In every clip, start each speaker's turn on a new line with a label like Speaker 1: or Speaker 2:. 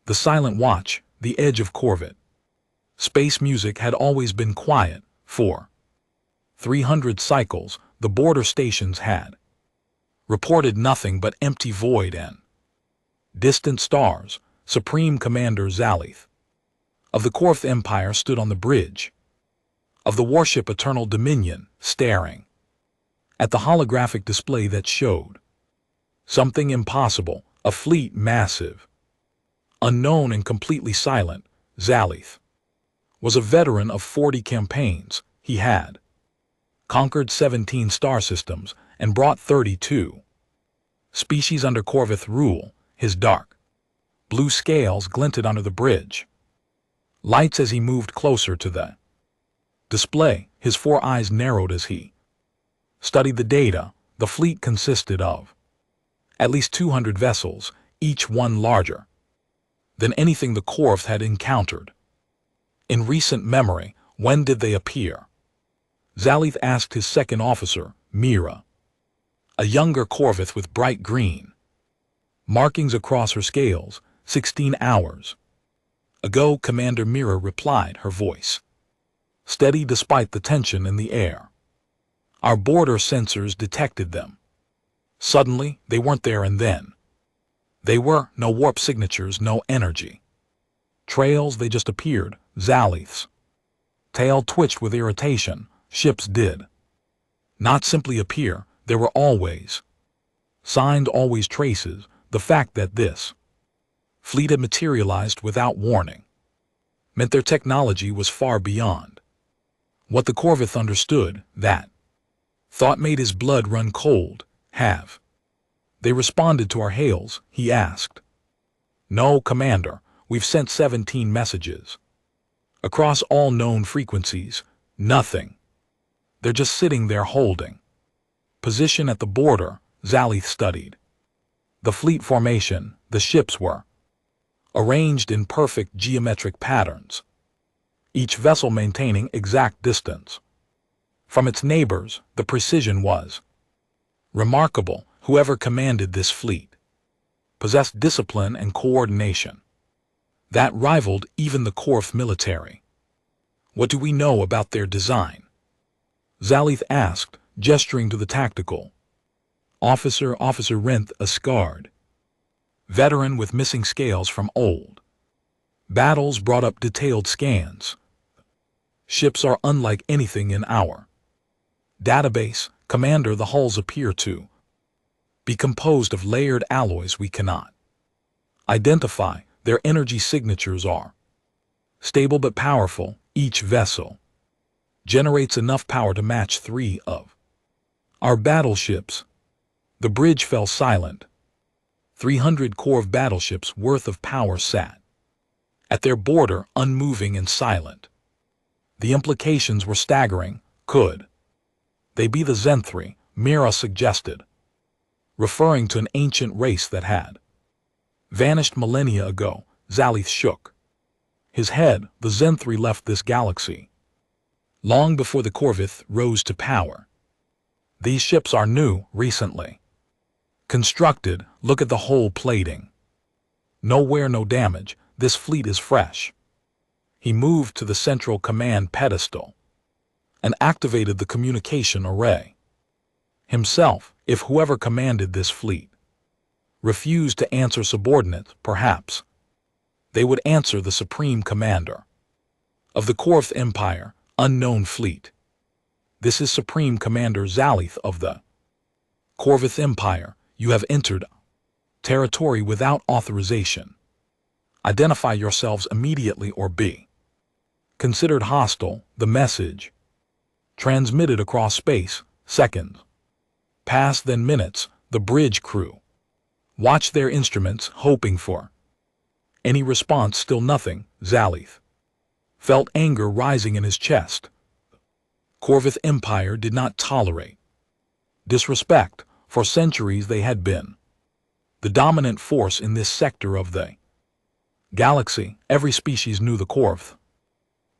Speaker 1: The silent watch, the edge of Corvette. Space music had always been quiet. For 300 cycles, the border stations had reported nothing but empty void and distant stars. Supreme Commander Zalith of the Corvette Empire stood on the bridge of the warship Eternal Dominion, staring at the holographic display that showed something impossible, a fleet massive, unknown and completely silent. Zalith was a veteran of 40 campaigns. He had conquered 17 star systems and brought 32 species under Corvette rule. His dark blue scales glinted under the bridge lights as he moved closer to the display. His 4 eyes narrowed as he studied the data. The fleet consisted of at least 200 vessels, each one larger than anything the Corvette had encountered in recent memory. When did they appear? Zalith asked his second officer, Mira, a younger Corvette with bright green markings across her scales. 16 hours ago, Commander Mira replied, her voice steady despite the tension in the air. Our border sensors detected them. Suddenly, they weren't there, and then they were. No warp signatures, no energy trails, they just appeared. Zalith's tail twitched with irritation. Ships did not simply appear, there were always signs, always traces. The fact that this fleet had materialized without warning meant their technology was far beyond what the Corvette understood. That thought made his blood run cold. Have they responded to our hails? He asked. No, Commander. We've sent 17 messages across all known frequencies. Nothing. They're just sitting there holding position at the border. Zalith studied the fleet formation. The ships were arranged in perfect geometric patterns, each vessel maintaining exact distance from its neighbors. The precision was remarkable. Whoever commanded this fleet possessed discipline and coordination that rivaled even the Corvette military. What do we know about their design? Zalith asked, gesturing to the tactical officer. Officer Rinth, a scarred veteran with missing scales from old battles, brought up detailed scans. Ships are unlike anything in our database, Commander. The hulls appear to be composed of layered alloys we cannot identify. Their energy signatures are stable but powerful. Each vessel generates enough power to match 3 of our battleships. The bridge fell silent. 300 Corvette battleships worth of power sat at their border, unmoving and silent. The implications were staggering. Could they be the Zenthri? Mira suggested, referring to an ancient race that had vanished millennia ago. Zalith shook his head. The Zenthri left this galaxy long before the Corvette rose to power. These ships are new, recently constructed. Look at the whole plating. No wear, no damage. This fleet is fresh. He moved to the central command pedestal and activated the communication array himself. If whoever commanded this fleet refused to answer subordinates, perhaps they would answer the Supreme Commander of the Corvette Empire. Unknown fleet. This is Supreme Commander Zalith of the Corvette Empire. You have entered territory without authorization. Identify yourselves immediately or be considered hostile. The message transmitted across space. Seconds passed, then minutes. The bridge crew watched their instruments, hoping for any response. Still nothing. Zalith felt anger rising in his chest. Corvette Empire did not tolerate disrespect. For centuries they had been the dominant force in this sector of the galaxy. Every species knew the Corvette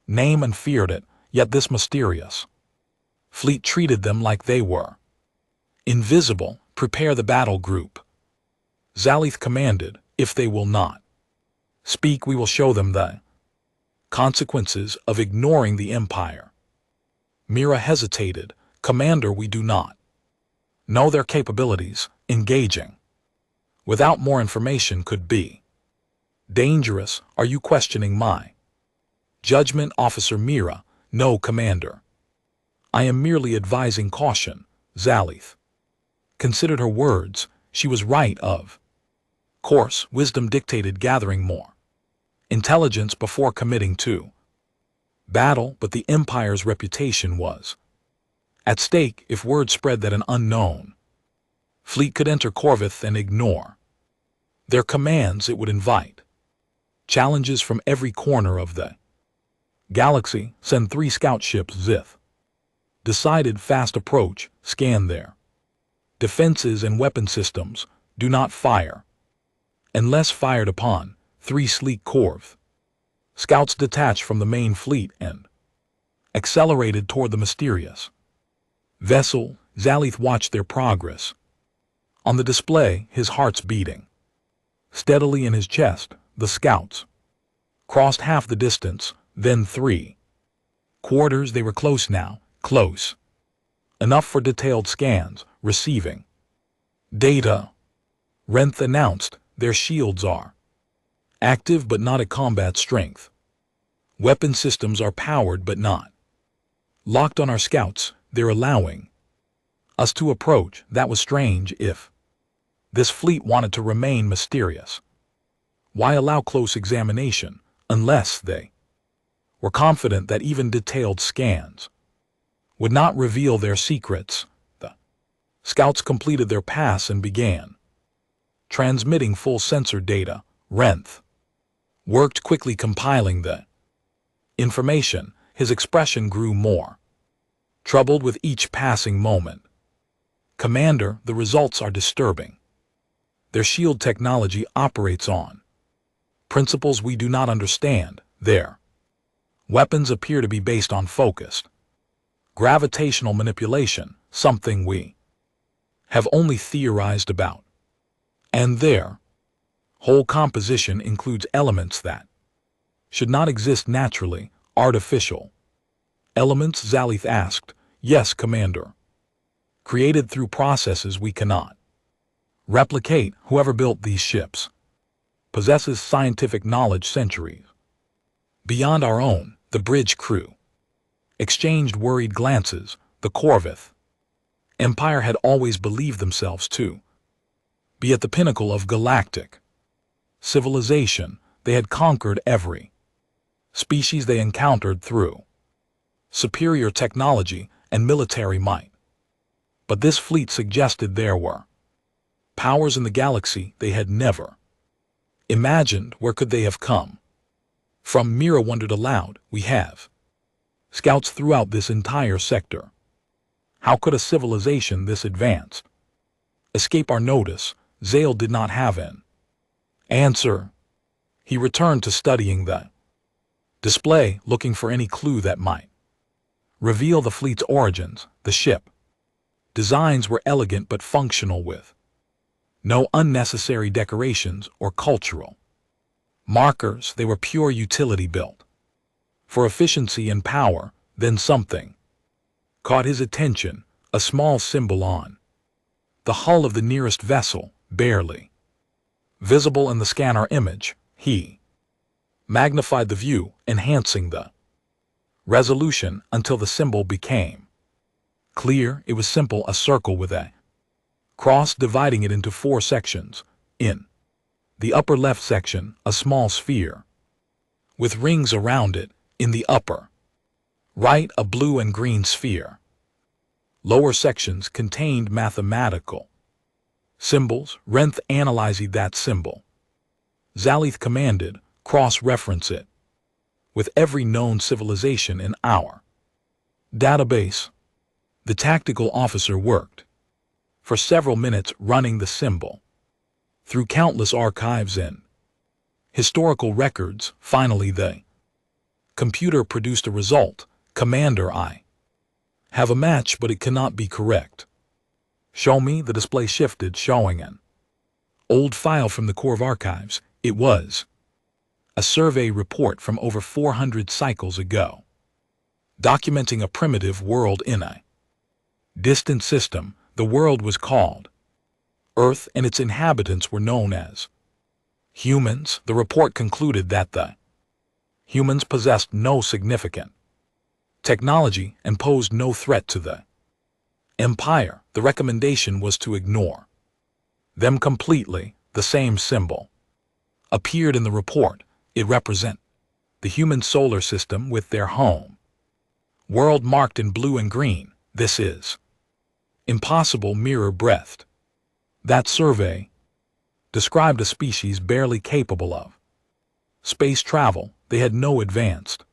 Speaker 1: name and feared it, yet this mysterious fleet treated them like they were invisible. Prepare the battle group, Zalith commanded. If they will not Speak, we will show them the consequences of ignoring the Empire. Mira hesitated. Commander, we do not know their capabilities. Engaging without more information could be dangerous. Are you questioning my judgment, Officer Mira? No, Commander. I am merely advising caution. Zalith considered her words. She was right, of course. Wisdom dictated gathering more intelligence before committing to battle, but the Empire's reputation was at stake if word spread that an unknown fleet could enter Corvith and ignore their commands. It would invite challenges from every corner of the galaxy. Send 3 scout ships. Zith decided. Fast approach. Scan their defenses and weapon systems. Do not fire unless fired upon. 3 sleek Corv scouts detached from the main fleet and accelerated toward the mysterious vessel. Zalith watched their progress on the display, his heart's beating steadily in his chest. The scouts crossed half the distance, then 3 quarters. They were close now, close enough for detailed scans. Receiving data, Renth announced. Their shields are active but not at combat strength. Weapon systems are powered but not locked on our scouts. They're allowing us to approach. That was strange. If this fleet wanted to remain mysterious, why allow close examination unless they were confident that even detailed scans would not reveal their secrets? The scouts completed their pass and began transmitting full sensor data. Renth worked quickly compiling the information. His expression grew more troubled with each passing moment. Commander, the results are disturbing. Their shield technology operates on principles we do not understand. Their weapons appear to be based on focused gravitational manipulation, something we have only theorized about. And their whole composition includes elements that should not exist naturally. Artificial elements? Zalith asked. Yes, Commander. Created through processes we cannot replicate. Whoever built these ships possesses scientific knowledge centuries beyond our own. The bridge crew exchanged worried glances. The Corvith Empire had always believed themselves to be at the pinnacle of galactic civilization. They had conquered every species they encountered through superior technology and military might. But this fleet suggested there were powers in the galaxy they had never imagined. Where could they have come from? Mira wondered aloud. We have scouts throughout this entire sector. How could a civilization this advanced escape our notice? Zale did not have an answer. He returned to studying the display, looking for any clue that might reveal the fleet's origins. The ship designs were elegant but functional, with no unnecessary decorations or cultural markers. They were pure utility, built for efficiency and power. Then something caught his attention, a small symbol on the hull of the nearest vessel, barely visible in the scanner image. He magnified the view, enhancing the resolution until the symbol became clear. It was simple, a circle with a cross dividing it into 4 sections. In the upper left section, a small sphere with rings around it. In the upper right, a blue and green sphere. Lower sections contained mathematical symbols. Renth analyzed that symbol. Zalith commanded, cross-reference it with every known civilization in our database. The tactical officer worked for several minutes running the symbol through countless archives and historical records. Finally, the computer produced a result. Commander, I have a match, but it cannot be correct. Show me. The display shifted, showing an old file from the Corv archives. It was A survey report from over 400 cycles ago, documenting a primitive world in a distant system. The world was called Earth, and its inhabitants were known as humans. The report concluded that the humans possessed no significant technology and posed no threat to the empire. The recommendation was to ignore them completely. The same symbol appeared in the report. It represents the human solar system with their home world marked in blue and green. This is impossible. Mirror-breathed. That survey described a species barely capable of space travel. They had no advanced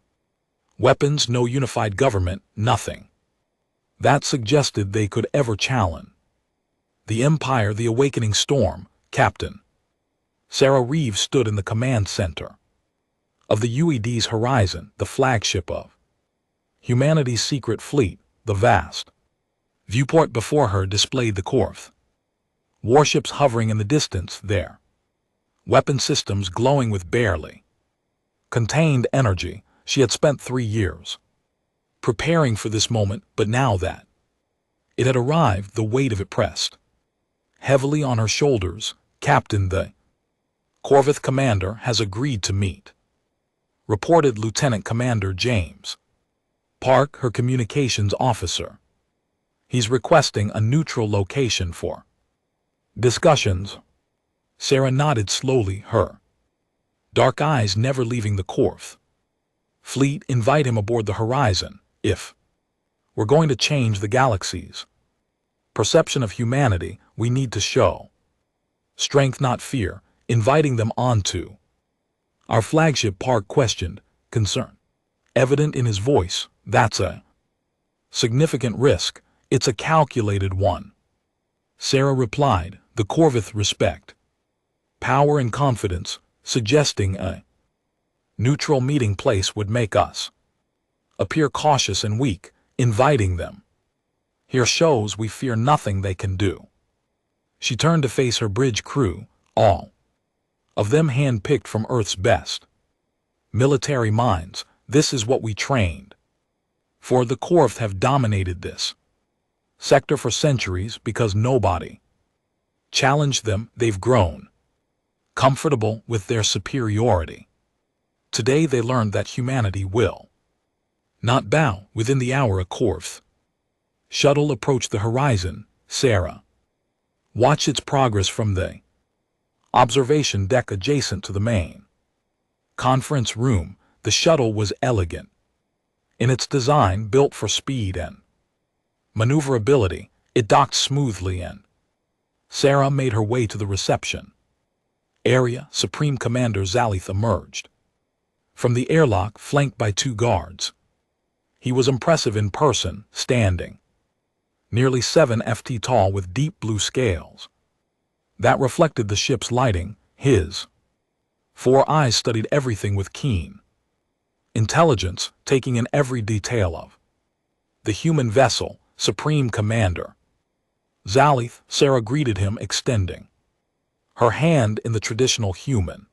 Speaker 1: weapons, no unified government, nothing that suggested they could ever challenge the Empire. The awakening storm. Captain Sarah Reeves stood in the command center of the UED's Horizon, the flagship of humanity's secret fleet. The vast viewport before her displayed the Corv warships hovering in the distance, their weapon systems glowing with barely contained energy. She had spent 3 years preparing for this moment, but now that it had arrived, the weight of it pressed heavily on her shoulders. Captain, the Corvette commander has agreed to meet, reported Lieutenant Commander James Park, her communications officer. He's requesting a neutral location for discussions. Sarah nodded slowly, her dark eyes never leaving the Corv fleet. Invite him aboard the Horizon. If we're going to change the galaxy's perception of humanity, we need to show strength, not fear. Inviting them onto our flagship, Park questioned, concern evident in his voice. That's a significant risk. It's a calculated one, Sarah replied. The Corvith respect, power and confidence, suggesting a neutral meeting place would make us appear cautious and weak. Inviting them here shows we fear nothing they can do. She turned to face her bridge crew, all of them hand-picked from Earth's best military minds. This is what we trained for. The Corv have dominated this sector for centuries because nobody challenged them. They've grown comfortable with their superiority. Today they learned that humanity will not bow. Within the hour, a Corv shuttle approached the Horizon. Sarah watched its progress from the observation deck adjacent to the main conference room. The shuttle was elegant in its design, built for speed and maneuverability. It docked smoothly and Sarah made her way to the reception area. Supreme Commander Zalith emerged from the airlock, flanked by 2 guards. He was impressive in person, standing nearly 7 ft tall with deep blue scales that reflected the ship's lighting. His 4 eyes studied everything with keen intelligence, taking in every detail of the human vessel. Supreme Commander Zalith. Sarah greeted him, extending her hand in the traditional human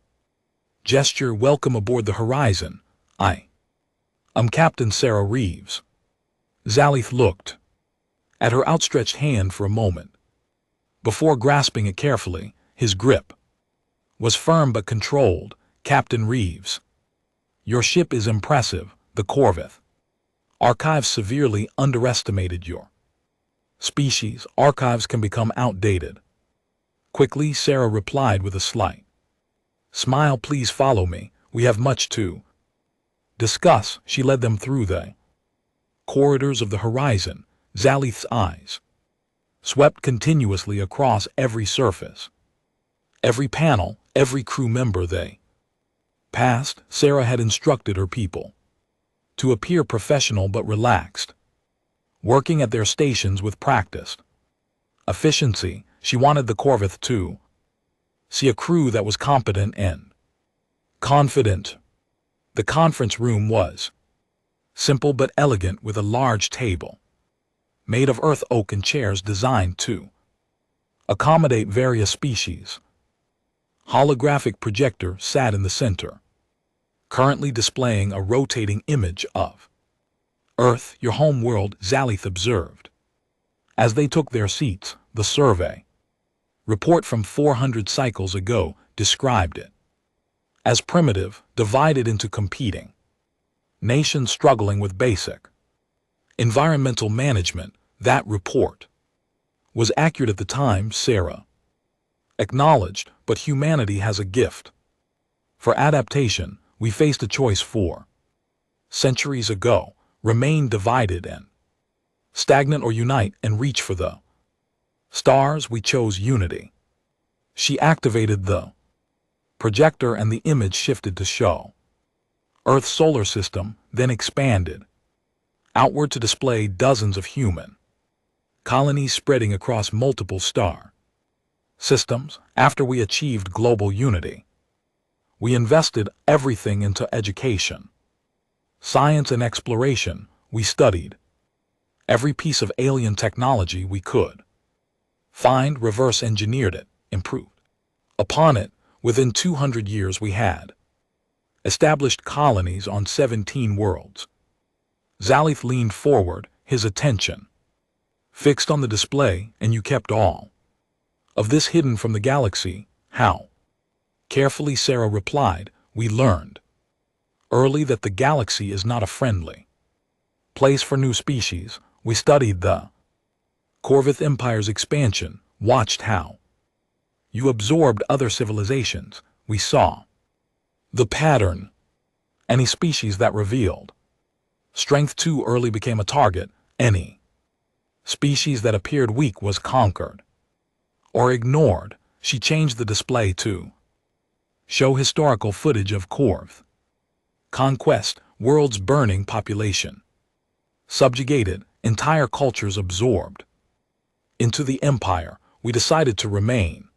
Speaker 1: gesture. Welcome aboard the Horizon. I'm Captain Sarah Reeves. Zalith looked at her outstretched hand for a moment before grasping it carefully. His grip was firm but controlled. Captain Reeves, your ship is impressive. The Corvette archives severely underestimated your species. Archives can become outdated quickly, Sarah replied with a slight smile. Please follow me. We have much to discuss. She led them through the corridors of the Horizon. Zalith's eyes swept continuously across every surface, every panel, every crew member they passed. Sarah had instructed her people to appear professional but relaxed, working at their stations with practiced efficiency. She wanted the Corvette to see a crew that was competent and confident. The conference room was simple but elegant, with a large table made of earth oak and chairs designed to accommodate various species. Holographic projector sat in the center. currently displaying a rotating image of Earth, your home world, Zalith observed. As they took their seats, the survey report from 400 cycles ago described it as primitive, divided into competing nations struggling with basic environmental management. That report was accurate at the time, Sarah acknowledged, but humanity has a gift for adaptation. We faced a choice 4 centuries ago: remain divided and stagnant, or unite and reach for the stars. We chose unity. She activated the projector and the image shifted to show Earth's solar system, then expanded outward to display dozens of human colonies spreading across multiple star systems. After we achieved global unity, we invested everything into education, science, and exploration. We studied every piece of alien technology we could find, reverse engineered it, improved upon it. Within 200 years we had established colonies on 17 worlds. Zalith leaned forward, his attention fixed on the display. And you kept all of this hidden from the galaxy? How? Carefully, Sarah replied. We learned early that the galaxy is not a friendly place for new species. We studied the Corvith Empire's expansion, watched how you absorbed other civilizations. We saw the pattern. Any species that revealed strength too early became a target. Any species that appeared weak was conquered or ignored. She changed the display to show historical footage of Corv conquest, worlds burning, population subjugated, entire cultures absorbed into the empire. We decided to remain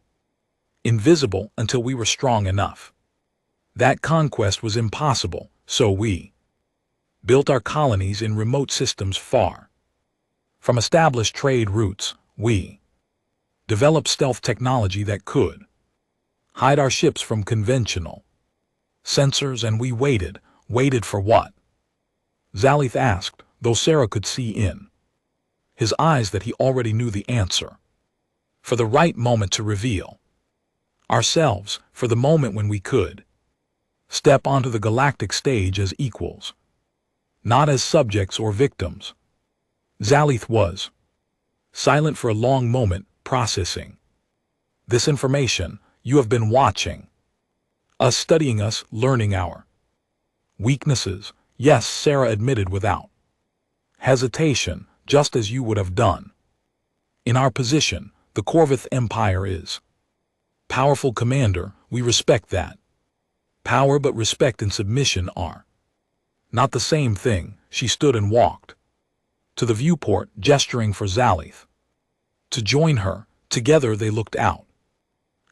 Speaker 1: invisible until we were strong enough. That conquest was impossible, so we built our colonies in remote systems far from established trade routes. We developed stealth technology that could hide our ships from conventional sensors, and we waited for what? Zalith asked, though Sarah could see in his eyes that he already knew the answer. For the right moment to reveal ourselves, for the moment when we could step onto the galactic stage as equals, not as subjects or victims. Zalith was silent for a long moment, processing this information. You have been watching us, studying us, learning our weaknesses. Yes, Sarah admitted without hesitation, just as you would have done. In our position, the Corvith Empire is powerful, Commander. We respect that power, but respect and submission are not the same thing. She stood and walked to the viewport, gesturing for Zalith to join her. Together they looked out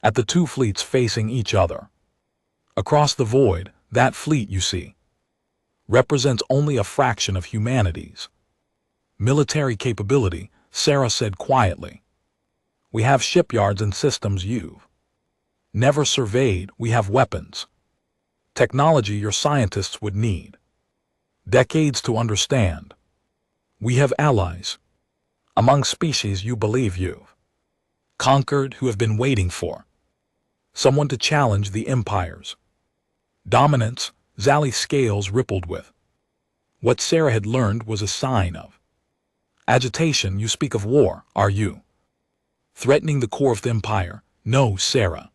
Speaker 1: at the two fleets facing each other. Across the void, that fleet you see represents only a fraction of humanity's military capability, Sarah said quietly. We have shipyards and systems you've never surveyed. We have weapons, technology your scientists would need decades to understand. We have allies among species you believe you've conquered, who have been waiting for someone to challenge the Empire's dominance. Zalith's scales rippled with what Sarah had learned was a sign of agitation. You speak of war. Are you threatening the Corvith Empire? No, Sarah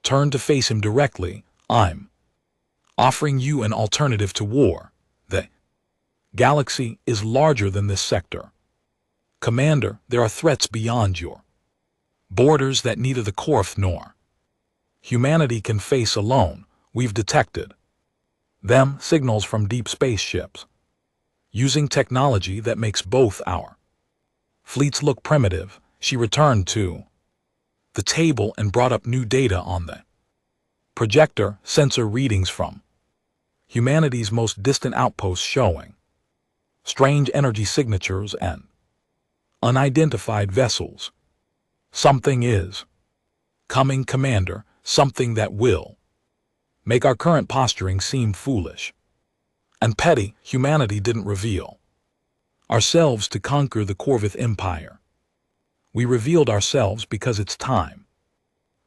Speaker 1: turned to face him directly. I'm offering you an alternative to war. The galaxy is larger than this sector. Commander, there are threats beyond your borders that neither the Corvith nor humanity can face alone. We've detected them, signals from deep space ships, using technology that makes both our fleets look primitive. She returned to the table and brought up new data on the projector, sensor readings from humanity's most distant outposts showing strange energy signatures and unidentified vessels. Something is coming, Commander, something that will make our current posturing seem foolish and petty. Humanity didn't reveal ourselves to conquer the Corvith Empire. We revealed ourselves because it's time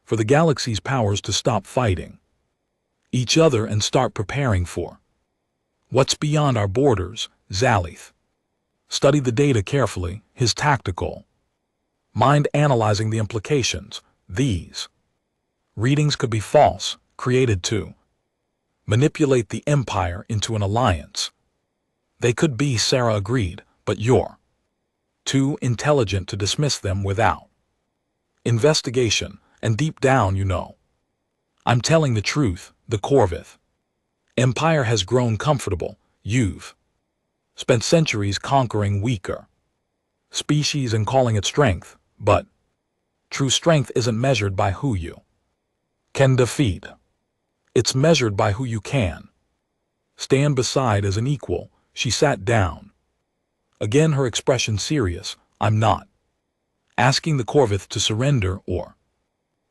Speaker 1: for the galaxy's powers to stop fighting each other and start preparing for what's beyond our borders. Zalith studied the data carefully, his tactical mind analyzing the implications. These readings could be false, created to manipulate the Empire into an alliance. They could be, Sarah agreed, but you're too intelligent to dismiss them without investigation, and deep down you know I'm telling the truth. The Corvith Empire has grown comfortable. You've spent centuries conquering weaker species and calling it strength, but true strength isn't measured by who you can defeat. It's measured by who you can stand beside as an equal. She sat down. Again, her expression serious. I'm not asking the Corvith to surrender or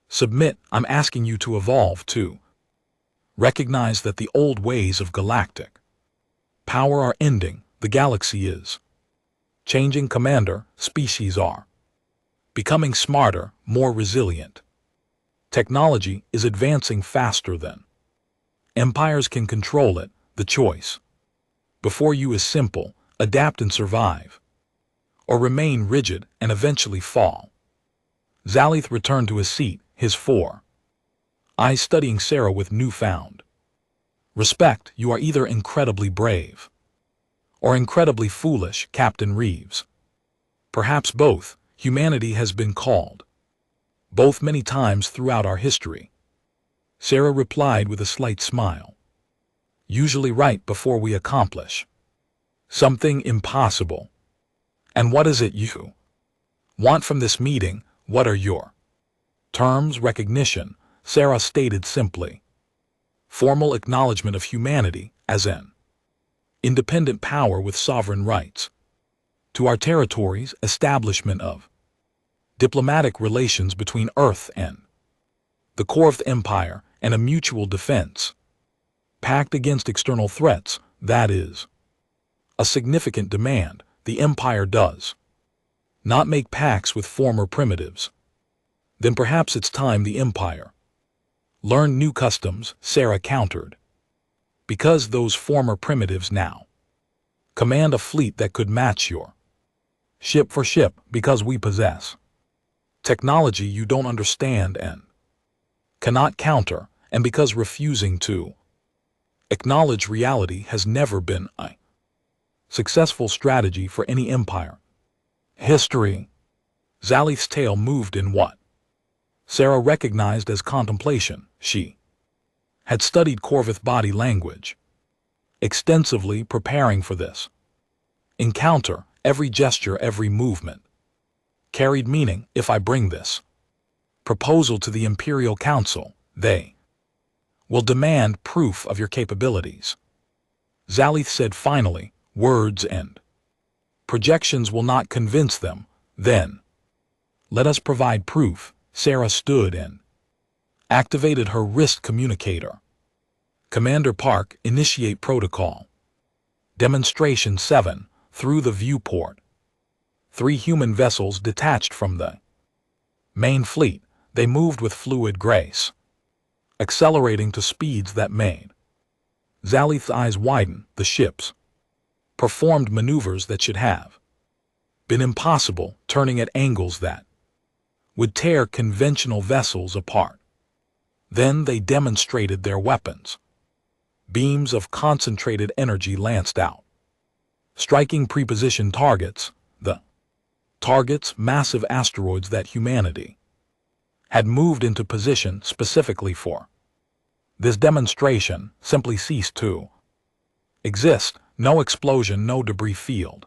Speaker 1: submit. I'm asking you to evolve too. Recognize that the old ways of galactic power are ending. The galaxy is changing, Commander. Species are becoming smarter, more resilient. Technology is advancing faster than empires can control it. The choice before you is simple: adapt and survive, or remain rigid and eventually fall. Zalith returned to his seat, his four eyes studying Sarah with newfound respect. You are either incredibly brave or incredibly foolish, Captain Reeves. Perhaps both. Humanity has been called both many times throughout our history. Sarah replied with a slight smile. Usually right before we accomplish something impossible. And what is it you want from this meeting? What are your terms? Recognition, Sarah stated simply. Formal acknowledgement of humanity as an independent power with sovereign rights to our territories, establishment of diplomatic relations between Earth and the Corvith Empire, and a mutual defense pact against external threats. That is a significant demand. The Empire does not make pacts with former primitives. Then perhaps it's time the Empire learned new customs, Sarah countered. Because those former primitives now command a fleet that could match your ship for ship, because we possess technology you don't understand and cannot counter, and because refusing to acknowledge reality has never been a successful strategy for any empire. History. Zalith's tail moved in what Sarah recognized as contemplation. She had studied Corvith body language extensively, preparing for this encounter. Every gesture, every movement carried meaning. If I bring this proposal to the Imperial Council, they will demand proof of your capabilities. Zalith said finally, words and projections will not convince them. Then let us provide proof. Sarah stood and activated her wrist communicator. Commander Park, initiate protocol. Demonstration 7, through the viewport. 3 human vessels detached from the main fleet. They moved with fluid grace, accelerating to speeds that made Zalith's eyes widen. The ships performed maneuvers that should have been impossible, turning at angles that would tear conventional vessels apart. Then they demonstrated their weapons. Beams of concentrated energy lanced out, striking prepositioned targets. The targets, massive asteroids that humanity had moved into position specifically for this demonstration, simply ceased to exist. No explosion, no debris field.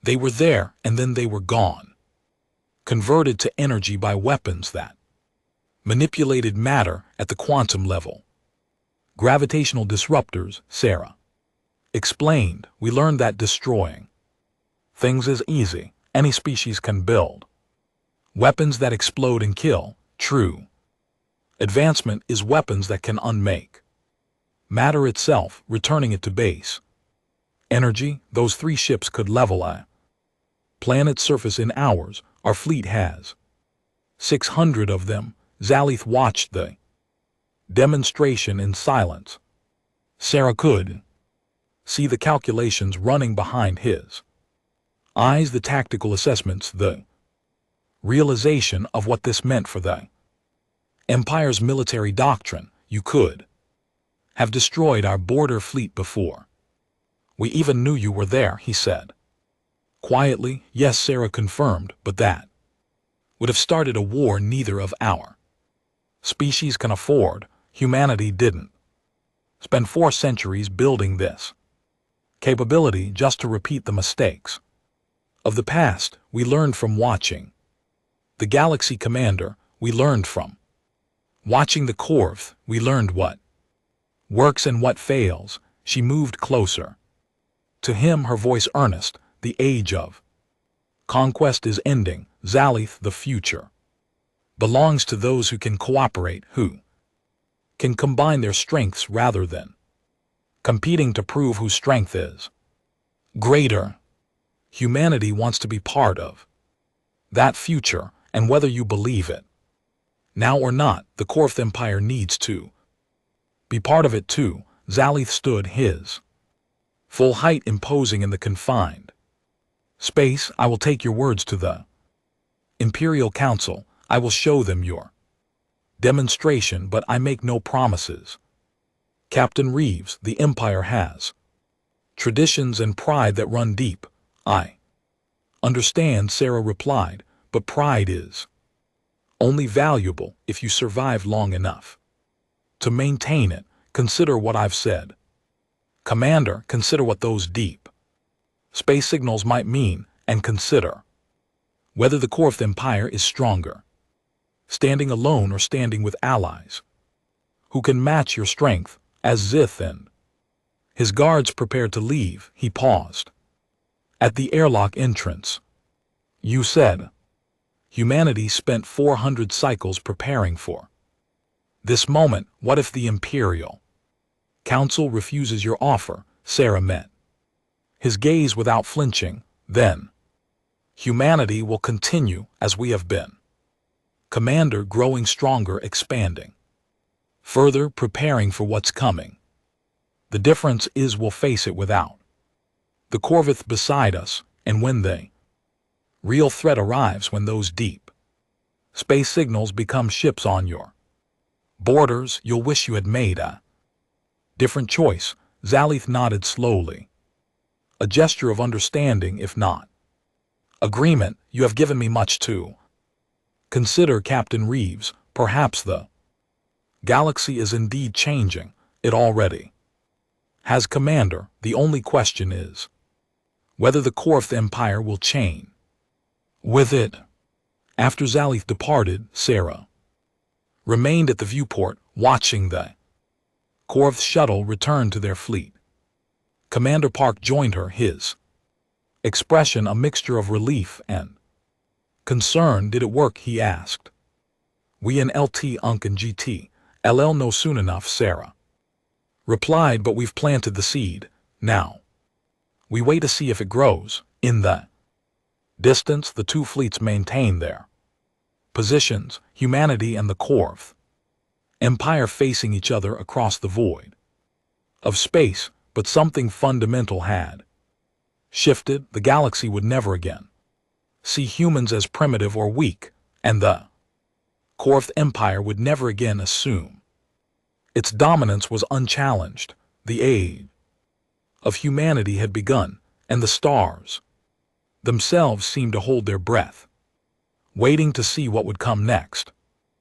Speaker 1: They were there, and then they were gone, converted to energy by weapons that manipulated matter at the quantum level. Gravitational disruptors, Sarah explained. We learned that destroying things is easy. Any species can build weapons that explode and kill. True Advancement is weapons that can unmake. Matter itself, returning it to base. Energy, those 3 ships could level a planet's surface in hours. Our fleet has 600 of them. Zalith watched the demonstration in silence. Sarah could see the calculations running behind his eyes, the tactical assessments, the realization of what this meant for the Empire's military doctrine. You could have destroyed our border fleet before we even knew you were there, he said. Quietly, yes, Sarah confirmed, but that would have started a war neither of our species can afford. Humanity didn't spend 4 centuries building this capability just to repeat the mistakes of the past. We learned from watching the Galaxy Commander. We learned from watching the Corv. We learned what works and what fails. She moved closer to him, her voice earnest. The age of conquest is ending. Zalith, the future belongs to those who can cooperate, who can combine their strengths rather than competing to prove whose strength is greater. Humanity wants to be part of that future, and whether you believe it now or not, the Corv Empire needs to be part of it too. Zalith stood, his full height imposing in the confined space. I will take your words to the Imperial Council. I will show them your demonstration, but I make no promises. Captain Reeves, the Empire has traditions and pride that run deep. I understand, Sarah replied, but pride is only valuable if you survive long enough to maintain it. Consider what I've said. Commander, consider what those deep space signals might mean, and consider whether the Corv Empire is stronger standing alone or standing with allies who can match your strength. As Zith and his guards prepared to leave, he paused at the airlock entrance. You said humanity spent 400 cycles preparing for this moment. What if the Imperial Council refuses your offer? Sarah met his gaze without flinching. Then humanity will continue as we have been. Commander, growing stronger, expanding further, preparing for what's coming. The difference is we'll face it without the Corvith beside us, and when the real threat arrives, when those deep space signals become ships on your borders, you'll wish you had made a different choice. Zalith nodded slowly, a gesture of understanding, if not agreement. You have given me much to consider, Captain Reeves. Perhaps the galaxy is indeed changing. It already has, Commander. The only question is whether the Corv Empire will chain with it. After Zalith departed, Sarah remained at the viewport, watching the Corv shuttle return to their fleet. Commander Park joined her, his expression a mixture of relief and concern. Did it work? He asked. We in LT Unc and GT LL know soon enough, Sarah replied, but we've planted the seed. Now we wait to see if it grows. In the distance, the 2 fleets maintained their positions, humanity and the Corv Empire facing each other across the void of space. But something fundamental had shifted. The galaxy would never again see humans as primitive or weak, and the Corv Empire would never again assume its dominance was unchallenged. The age of humanity had begun, and the stars themselves seemed to hold their breath, waiting to see what would come next.